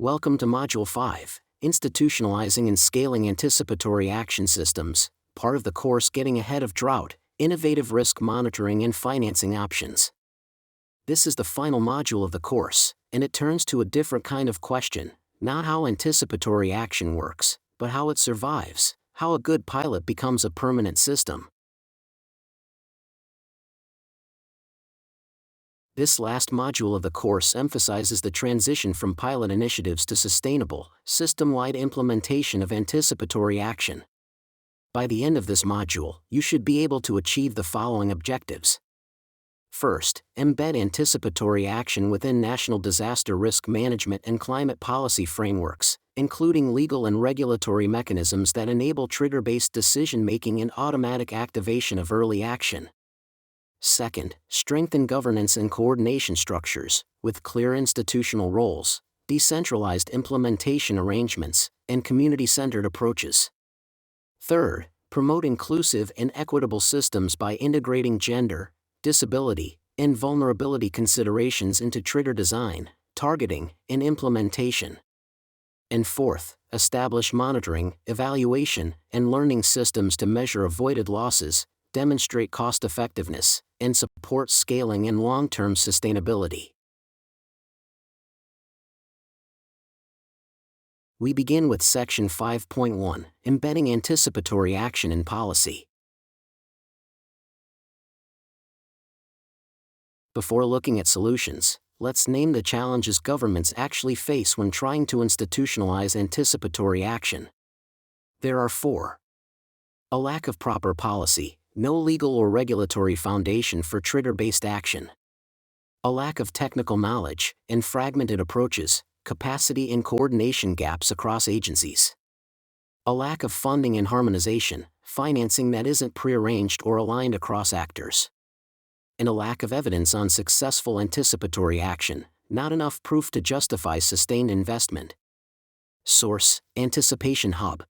Welcome to Module 5, Institutionalizing and Scaling Anticipatory Action Systems, part of the course Getting Ahead of Drought, Innovative Risk Monitoring and Financing Options. This is the final module of the course, and it turns to a different kind of question, not how anticipatory action works, but how it survives, how a good pilot becomes a permanent system. This last module of the course emphasizes the transition from pilot initiatives to sustainable, system-wide implementation of anticipatory action. By the end of this module, you should be able to achieve the following objectives. First, embed anticipatory action within national disaster risk management and climate policy frameworks, including legal and regulatory mechanisms that enable trigger-based decision-making and automatic activation of early action. Second, strengthen governance and coordination structures, with clear institutional roles, decentralized implementation arrangements, and community-centered approaches. Third, promote inclusive and equitable systems by integrating gender, disability, and vulnerability considerations into trigger design, targeting, and implementation. And fourth, establish monitoring, evaluation, and learning systems to measure avoided losses, demonstrate cost-effectiveness, and support scaling and long-term sustainability. We begin with Section 5.1, Embedding Anticipatory Action in Policy. Before looking at solutions, let's name the challenges governments actually face when trying to institutionalize anticipatory action. There are four. A lack of proper policy. No legal or regulatory foundation for trigger-based action. A lack of technical knowledge, and fragmented approaches, capacity and coordination gaps across agencies. A lack of funding and harmonization, financing that isn't prearranged or aligned across actors. And a lack of evidence on successful anticipatory action, not enough proof to justify sustained investment. Source: Anticipation Hub.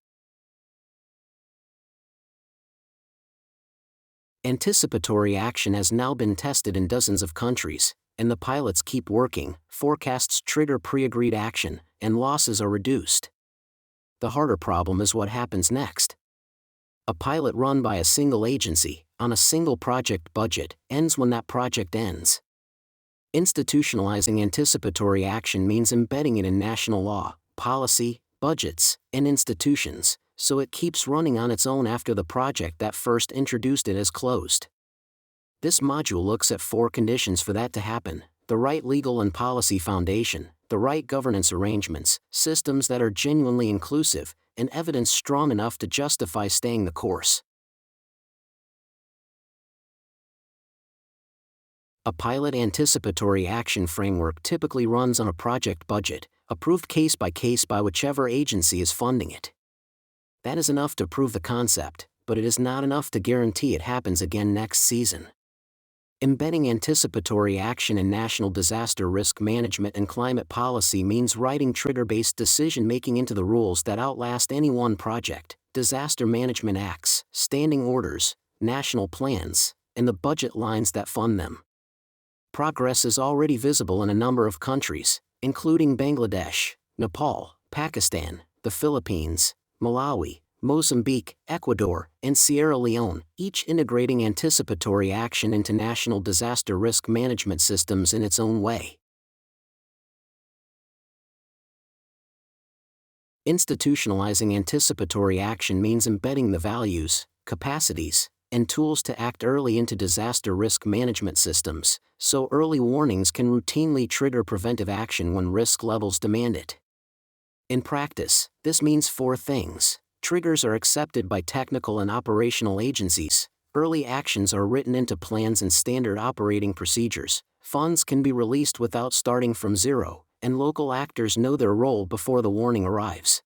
Anticipatory action has now been tested in dozens of countries, and the pilots keep working, forecasts trigger pre-agreed action, and losses are reduced. The harder problem is what happens next. A pilot run by a single agency, on a single project budget, ends when that project ends. Institutionalizing anticipatory action means embedding it in national law, policy, budgets, and institutions, so it keeps running on its own after the project that first introduced it is closed. This module looks at four conditions for that to happen: the right legal and policy foundation, the right governance arrangements, systems that are genuinely inclusive, and evidence strong enough to justify staying the course. A pilot anticipatory action framework typically runs on a project budget, approved case by case by whichever agency is funding it. That is enough to prove the concept, but it is not enough to guarantee it happens again next season. Embedding anticipatory action in national disaster risk management and climate policy means writing trigger-based decision-making into the rules that outlast any one project: disaster management acts, standing orders, national plans, and the budget lines that fund them. Progress is already visible in a number of countries, including Bangladesh, Nepal, Pakistan, the Philippines, Malawi, Mozambique, Ecuador, and Sierra Leone, each integrating anticipatory action into national disaster risk management systems in its own way. Institutionalizing anticipatory action means embedding the values, capacities, and tools to act early into disaster risk management systems, so early warnings can routinely trigger preventive action when risk levels demand it. In practice, this means four things. Triggers are accepted by technical and operational agencies, early actions are written into plans and standard operating procedures, funds can be released without starting from zero, and local actors know their role before the warning arrives.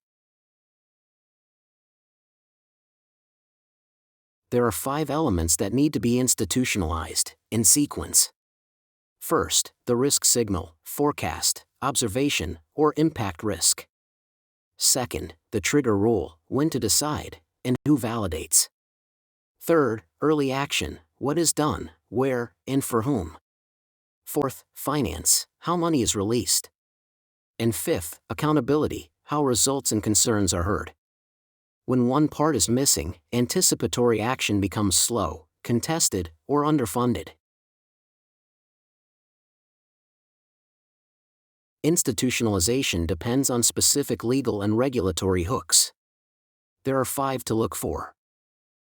There are 5 elements that need to be institutionalized, in sequence. First, the risk signal, forecast, observation, or impact risk. Second, the trigger rule, when to decide, and who validates. Third, early action, what is done, where, and for whom. Fourth, finance, how money is released. And fifth, accountability, how results and concerns are heard. When one part is missing, anticipatory action becomes slow, contested, or underfunded. Institutionalization depends on specific legal and regulatory hooks. There are 5 to look for.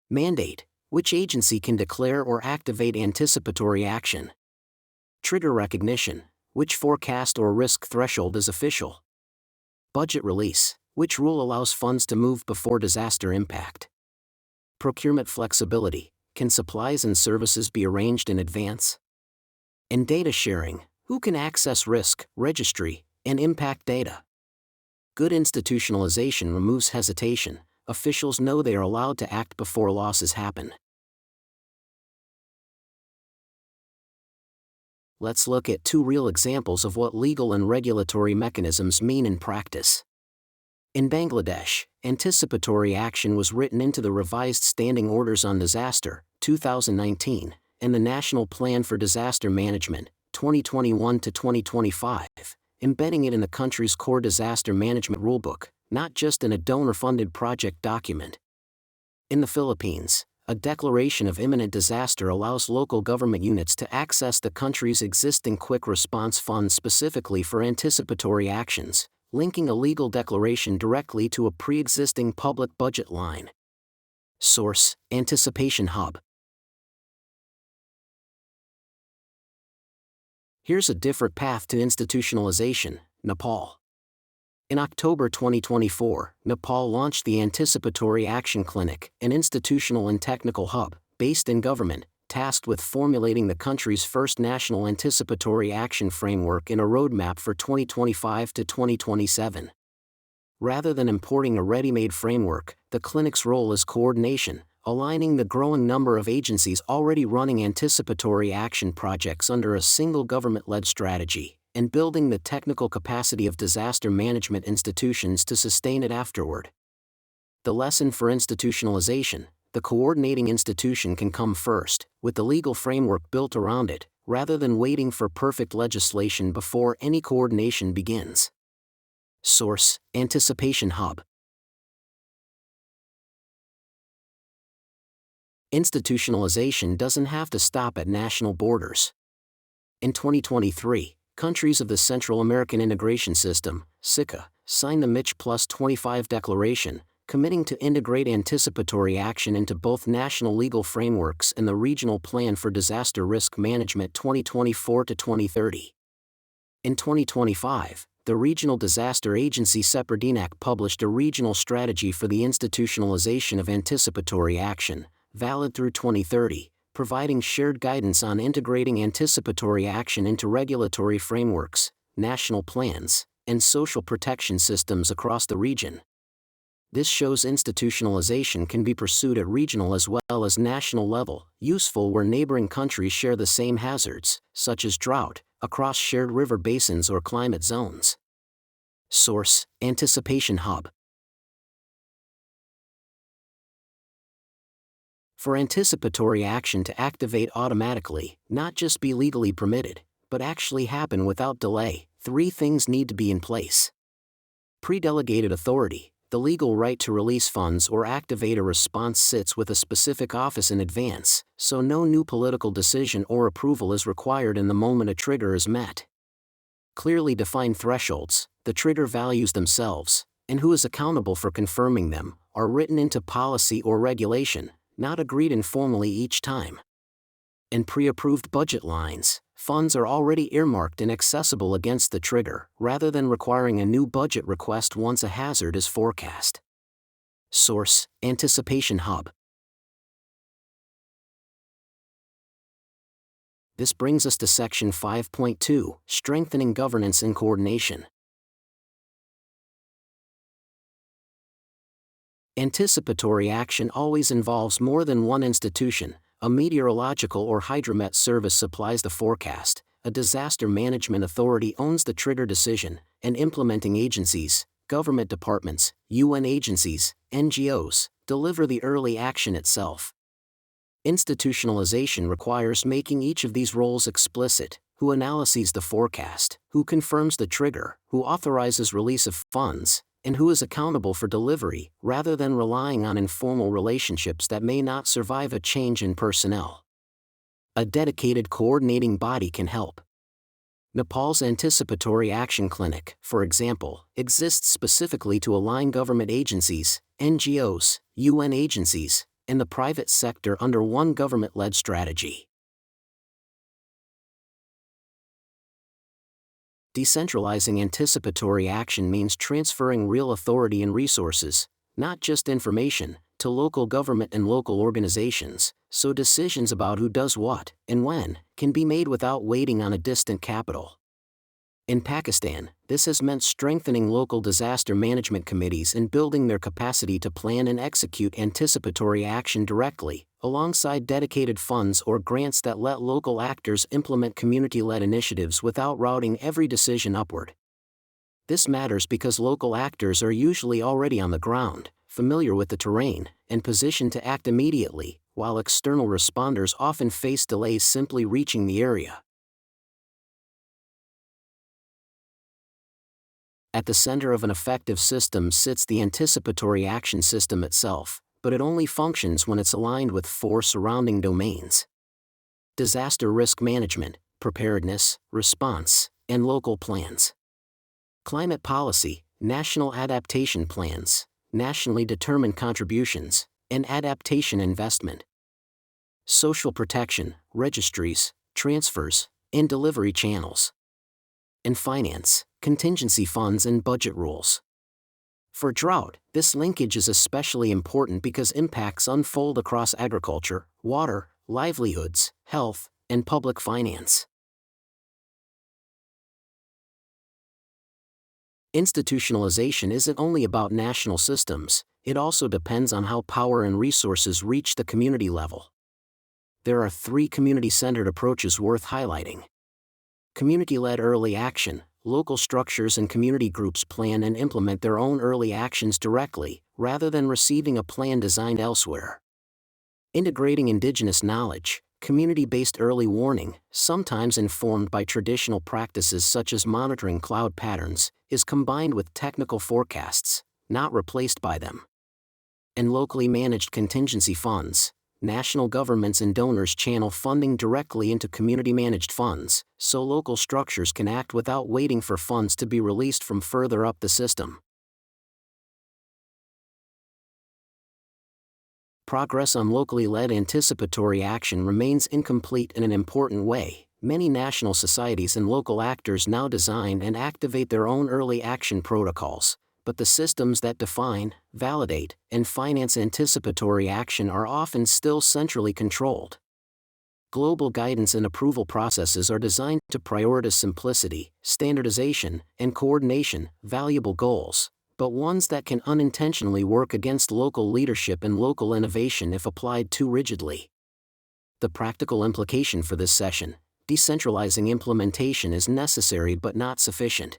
Mandate, which agency can declare or activate anticipatory action. Trigger recognition, which forecast or risk threshold is official. Budget release, which rule allows funds to move before disaster impact. Procurement flexibility, can supplies and services be arranged in advance? And data sharing, who can access risk, registry, and impact data? Good institutionalization removes hesitation. Officials know they are allowed to act before losses happen. Let's look at 2 real examples of what legal and regulatory mechanisms mean in practice. In Bangladesh, anticipatory action was written into the revised Standing Orders on Disaster, 2019, and the National Plan for Disaster Management, 2021 to 2025, embedding it in the country's core disaster management rulebook, not just in a donor-funded project document. In the Philippines, a declaration of imminent disaster allows local government units to access the country's existing quick response funds specifically for anticipatory actions, linking a legal declaration directly to a pre-existing public budget line. Source: Anticipation Hub. Here's a different path to institutionalization: Nepal. In October 2024, Nepal launched the Anticipatory Action Clinic, an institutional and technical hub, based in government, tasked with formulating the country's first national anticipatory action framework and a roadmap for 2025 to 2027. Rather than importing a ready-made framework, the clinic's role is coordination, aligning the growing number of agencies already running anticipatory action projects under a single government-led strategy, and building the technical capacity of disaster management institutions to sustain it afterward. The lesson for institutionalization: the coordinating institution can come first, with the legal framework built around it, rather than waiting for perfect legislation before any coordination begins. Source: Anticipation Hub. Institutionalization doesn't have to stop at national borders. In 2023, countries of the Central American Integration System, SICA, signed the MICH Plus 25 Declaration, committing to integrate anticipatory action into both national legal frameworks and the Regional Plan for Disaster Risk Management 2024 to 2030. In 2025, the Regional Disaster Agency CEPRDINAC published a regional strategy for the institutionalization of anticipatory action, valid through 2030, providing shared guidance on integrating anticipatory action into regulatory frameworks, national plans, and social protection systems across the region. This shows institutionalization can be pursued at regional as well as national level, useful where neighboring countries share the same hazards, such as drought, across shared river basins or climate zones. Source: Anticipation Hub. For anticipatory action to activate automatically, not just be legally permitted, but actually happen without delay, 3 things need to be in place. Pre-delegated authority: the legal right to release funds or activate a response sits with a specific office in advance, so no new political decision or approval is required in the moment a trigger is met. Clearly defined thresholds: the trigger values themselves, and who is accountable for confirming them, are written into policy or regulation, not agreed informally each time. And pre-approved budget lines: funds are already earmarked and accessible against the trigger, rather than requiring a new budget request once a hazard is forecast. Source: Anticipation Hub. This brings us to Section 5.2, Strengthening Governance and Coordination. Anticipatory action always involves more than one institution. A meteorological or hydromet service supplies the forecast, a disaster management authority owns the trigger decision, and implementing agencies, government departments, UN agencies, NGOs, deliver the early action itself. Institutionalization requires making each of these roles explicit, who analyses the forecast, who confirms the trigger, who authorizes release of funds, and who is accountable for delivery, rather than relying on informal relationships that may not survive a change in personnel. A dedicated coordinating body can help. Nepal's Anticipatory Action Clinic, for example, exists specifically to align government agencies, NGOs, UN agencies, and the private sector under one government-led strategy. Decentralizing anticipatory action means transferring real authority and resources, not just information, to local government and local organizations, so decisions about who does what, and when, can be made without waiting on a distant capital. In Pakistan, this has meant strengthening local disaster management committees and building their capacity to plan and execute anticipatory action directly, alongside dedicated funds or grants that let local actors implement community-led initiatives without routing every decision upward. This matters because local actors are usually already on the ground, familiar with the terrain, and positioned to act immediately, while external responders often face delays simply reaching the area. At the center of an effective system sits the anticipatory action system itself, but it only functions when it's aligned with 4 surrounding domains: disaster risk management, preparedness, response, and local plans; climate policy, national adaptation plans, nationally determined contributions, and adaptation investment; social protection, registries, transfers, and delivery channels; and finance, contingency funds and budget rules. For drought, this linkage is especially important because impacts unfold across agriculture, water, livelihoods, health, and public finance. Institutionalization isn't only about national systems, it also depends on how power and resources reach the community level. There are 3 community-centered approaches worth highlighting. Community-led early action. Local structures and community groups plan and implement their own early actions directly, rather than receiving a plan designed elsewhere. Integrating indigenous knowledge. Community-based early warning, sometimes informed by traditional practices such as monitoring cloud patterns, is combined with technical forecasts, not replaced by them. And locally managed contingency funds. National governments and donors channel funding directly into community-managed funds, so local structures can act without waiting for funds to be released from further up the system. Progress on locally led anticipatory action remains incomplete in an important way. Many national societies and local actors now design and activate their own early action protocols, but the systems that define, validate, and finance anticipatory action are often still centrally controlled. Global guidance and approval processes are designed to prioritize simplicity, standardization, and coordination, valuable goals, but ones that can unintentionally work against local leadership and local innovation if applied too rigidly. The practical implication for this session: decentralizing implementation is necessary but not sufficient.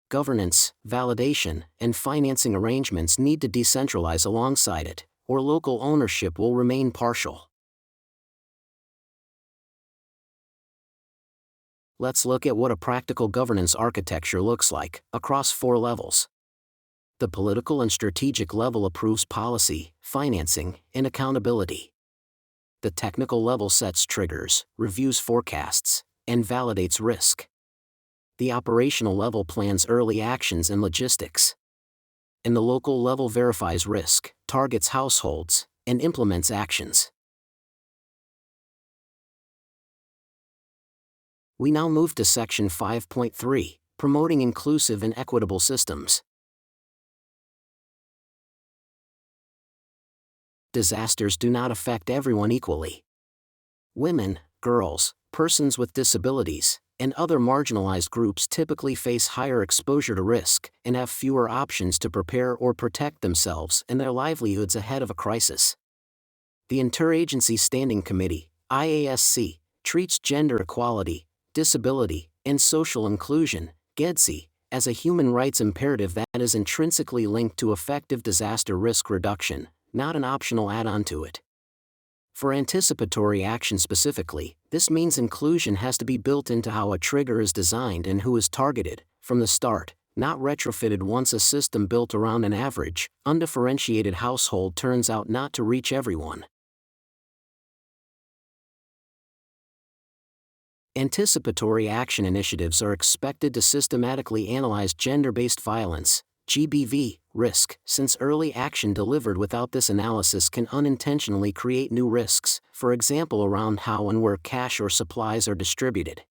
Governance, validation, and financing arrangements need to decentralize alongside it, or local ownership will remain partial. Let's look at what a practical governance architecture looks like, across 4 levels. The political and strategic level approves policy, financing, and accountability. The technical level sets triggers, reviews forecasts, and validates risk. The operational level plans early actions and logistics. And the local level verifies risk, targets households, and implements actions. We now move to Section 5.3, Promoting Inclusive and Equitable Systems. Disasters do not affect everyone equally. Women, girls, persons with disabilities, and other marginalized groups typically face higher exposure to risk and have fewer options to prepare or protect themselves and their livelihoods ahead of a crisis. The Interagency Standing Committee, IASC, treats gender equality, disability, and social inclusion, GEDSI, as a human rights imperative that is intrinsically linked to effective disaster risk reduction, not an optional add-on to it. For anticipatory action specifically, this means inclusion has to be built into how a trigger is designed and who is targeted, from the start, not retrofitted once a system built around an average, undifferentiated household turns out not to reach everyone. Anticipatory action initiatives are expected to systematically analyze gender-based violence, GBV, risk, since early action delivered without this analysis can unintentionally create new risks, for example around how and where cash or supplies are distributed.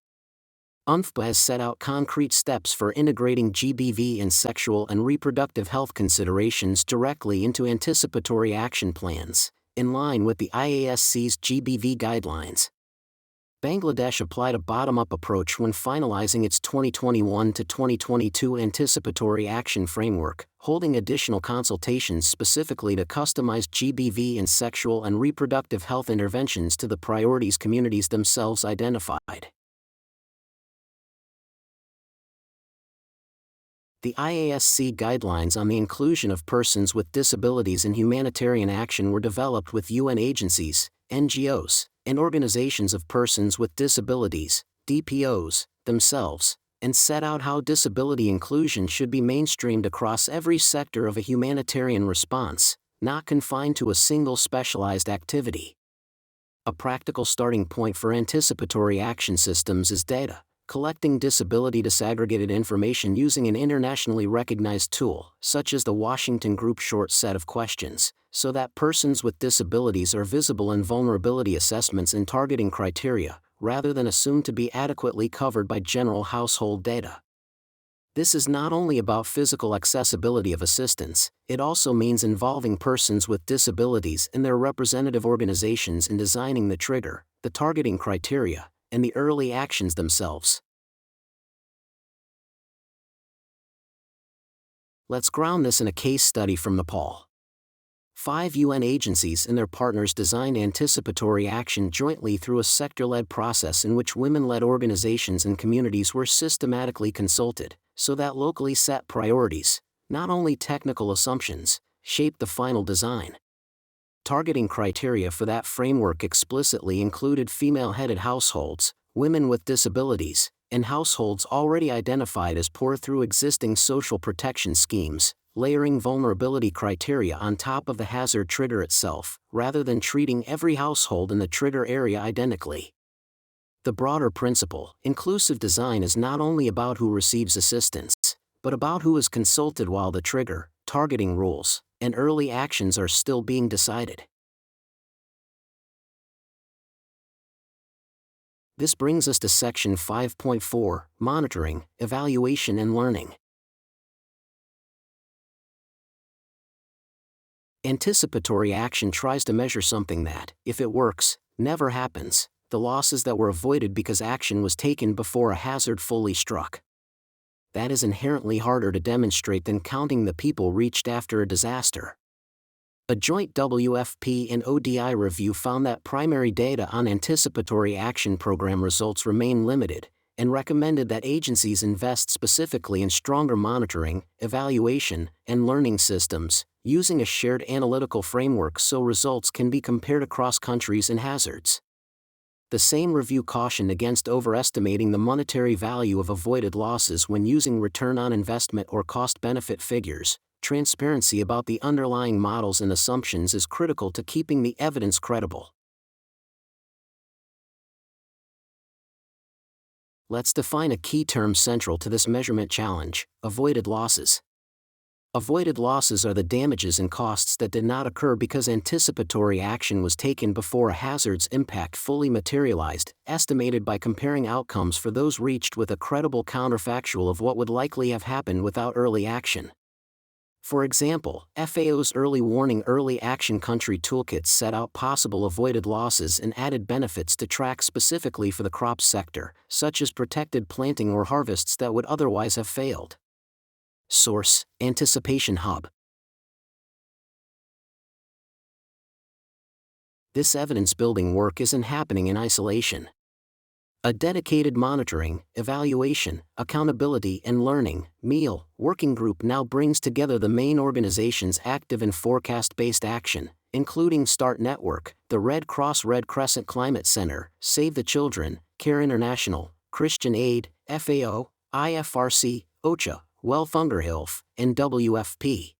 UNFPA has set out concrete steps for integrating GBV and sexual and reproductive health considerations directly into anticipatory action plans, in line with the IASC's GBV guidelines. Bangladesh applied a bottom-up approach when finalizing its 2021 to 2022 anticipatory action framework, holding additional consultations specifically to customize GBV and sexual and reproductive health interventions to the priorities communities themselves identified. The IASC guidelines on the inclusion of persons with disabilities in humanitarian action were developed with UN agencies, NGOs, and organizations of persons with disabilities, DPOs, themselves, and set out how disability inclusion should be mainstreamed across every sector of a humanitarian response, not confined to a single specialized activity. A practical starting point for anticipatory action systems is data, collecting disability disaggregated information using an internationally recognized tool, such as the Washington Group Short Set of Questions, so that persons with disabilities are visible in vulnerability assessments and targeting criteria, rather than assumed to be adequately covered by general household data. This is not only about physical accessibility of assistance, it also means involving persons with disabilities and their representative organizations in designing the trigger, the targeting criteria, and the early actions themselves. Let's ground this in a case study from Nepal. 5 UN agencies and their partners designed anticipatory action jointly through a sector-led process in which women-led organizations and communities were systematically consulted, so that locally set priorities, not only technical assumptions, shaped the final design. Targeting criteria for that framework explicitly included female-headed households, women with disabilities, and households already identified as poor through existing social protection schemes, layering vulnerability criteria on top of the hazard trigger itself, rather than treating every household in the trigger area identically. The broader principle, inclusive design, is not only about who receives assistance, but about who is consulted while the trigger, targeting rules, and early actions are still being decided. This brings us to Section 5.4, Monitoring, Evaluation and Learning. Anticipatory action tries to measure something that, if it works, never happens, the losses that were avoided because action was taken before a hazard fully struck. That is inherently harder to demonstrate than counting the people reached after a disaster. A joint WFP and ODI review found that primary data on anticipatory action program results remain limited, and recommended that agencies invest specifically in stronger monitoring, evaluation, and learning systems, using a shared analytical framework so results can be compared across countries and hazards. The same review cautioned against overestimating the monetary value of avoided losses when using return on investment or cost-benefit figures. Transparency about the underlying models and assumptions is critical to keeping the evidence credible. Let's define a key term central to this measurement challenge: avoided losses. Avoided losses are the damages and costs that did not occur because anticipatory action was taken before a hazard's impact fully materialized, estimated by comparing outcomes for those reached with a credible counterfactual of what would likely have happened without early action. For example, FAO's Early Warning Early Action Country Toolkits set out possible avoided losses and added benefits to track specifically for the crops sector, such as protected planting or harvests that would otherwise have failed. Source: Anticipation Hub. This evidence-building work isn't happening in isolation. A dedicated monitoring, evaluation, accountability and learning (MEAL) working group now brings together the main organizations active in forecast-based action, including START Network, the Red Cross Red Crescent Climate Center, Save the Children, CARE International, Christian Aid, FAO, IFRC, OCHA, Welfungerhilfe, and WFP.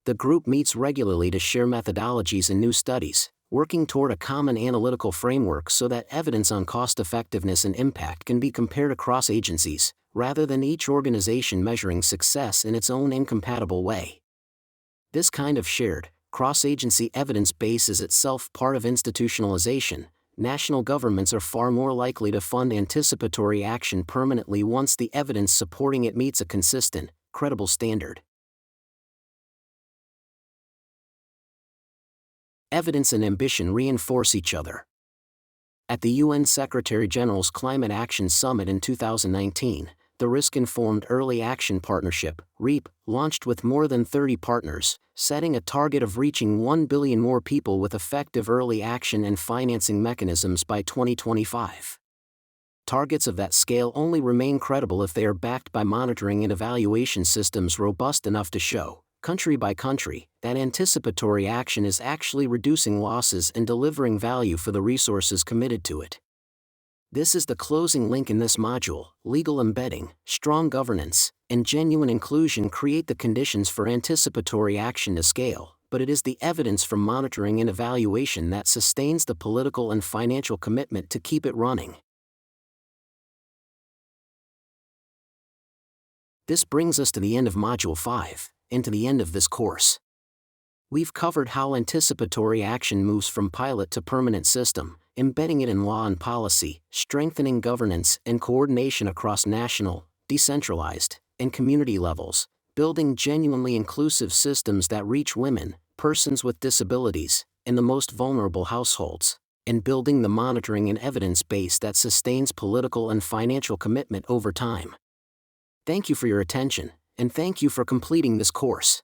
The group meets regularly to share methodologies and new studies, working toward a common analytical framework so that evidence on cost-effectiveness and impact can be compared across agencies, rather than each organization measuring success in its own incompatible way. This kind of shared, cross-agency evidence base is itself part of institutionalization. National governments are far more likely to fund anticipatory action permanently once the evidence supporting it meets a consistent, credible standard. Evidence and ambition reinforce each other. At the UN Secretary-General's Climate Action Summit in 2019, the Risk-Informed Early Action Partnership, REAP, launched with more than 30 partners, setting a target of reaching 1 billion more people with effective early action and financing mechanisms by 2025. Targets of that scale only remain credible if they are backed by monitoring and evaluation systems robust enough to show, country by country, that anticipatory action is actually reducing losses and delivering value for the resources committed to it. This is the closing link in this module. Legal embedding, strong governance, and genuine inclusion create the conditions for anticipatory action to scale, but it is the evidence from monitoring and evaluation that sustains the political and financial commitment to keep it running. This brings us to the end of Module 5, and to the end of this course. We've covered how anticipatory action moves from pilot to permanent system, embedding it in law and policy, strengthening governance and coordination across national, decentralized, and community levels, building genuinely inclusive systems that reach women, persons with disabilities, and the most vulnerable households, and building the monitoring and evidence base that sustains political and financial commitment over time. Thank you for your attention, and thank you for completing this course.